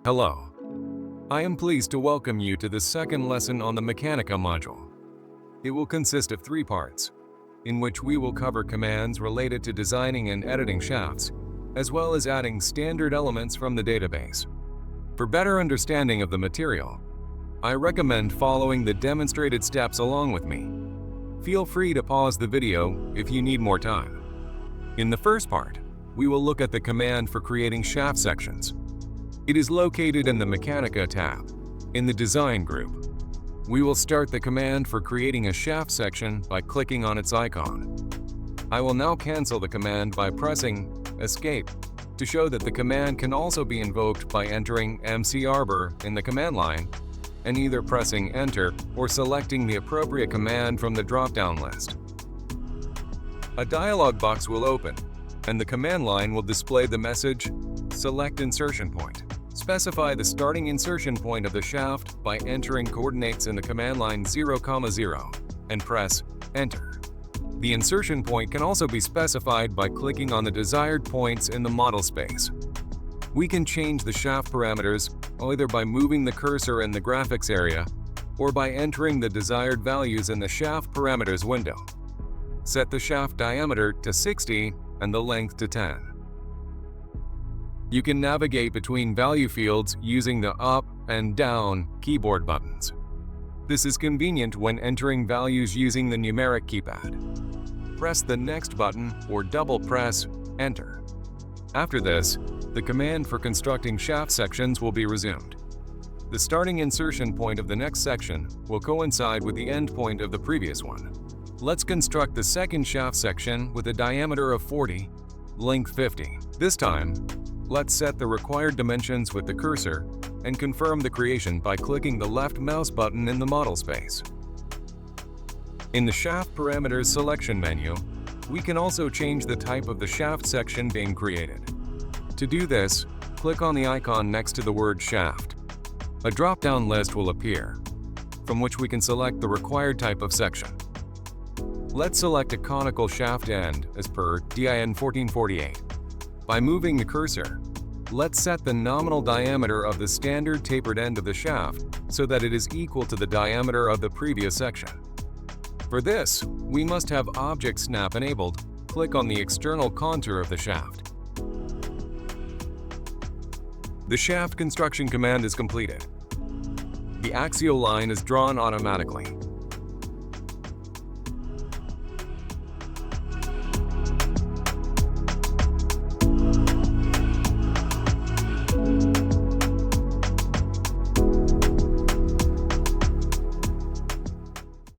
Hello. I am pleased to welcome you to the second lesson on the Mechanica Module. It will consist of 3 parts, in which we will cover commands related to designing and editing shafts, as well as adding standard elements from the database. For better understanding of the material, I recommend following the demonstrated steps along with me. Feel free to pause the video if you need more time. In the first part, we will look at the command for creating shaft sections. It is located in the Mechanica tab, in the Design group. We will start the command for creating a shaft section by clicking on its icon. I will now cancel the command by pressing Escape to show that the command can also be invoked by entering MC_arbor in the command line and either pressing Enter or selecting the appropriate command from the drop-down list. A dialog box will open, and the command line will display the message Select Insertion Point. Specify the starting insertion point of the shaft by entering coordinates in the command line 0, 0 and press Enter. The insertion point can also be specified by clicking on the desired points in the model space. We can change the shaft parameters either by moving the cursor in the graphics area or by entering the desired values in the shaft parameters window. Set the shaft diameter to 60 and the length to 10. You can navigate between value fields using the up and down keyboard buttons. This is convenient when entering values using the numeric keypad. Press the next button or double press Enter. After this, the command for constructing shaft sections will be resumed. The starting insertion point of the next section will coincide with the end point of the previous one. Let's construct the second shaft section with a diameter of 40, length 50. This time, let's set the required dimensions with the cursor and confirm the creation by clicking the left mouse button in the model space. In the Shaft Parameters selection menu, we can also change the type of the shaft section being created. To do this, click on the icon next to the word Shaft. A drop-down list will appear, from which we can select the required type of section. Let's select a conical shaft end as per DIN 1448. By moving the cursor, let's set the nominal diameter of the standard tapered end of the shaft so that it is equal to the diameter of the previous section. For this, we must have Object Snap enabled. Click on the external contour of the shaft. The shaft construction command is completed. The axial line is drawn automatically.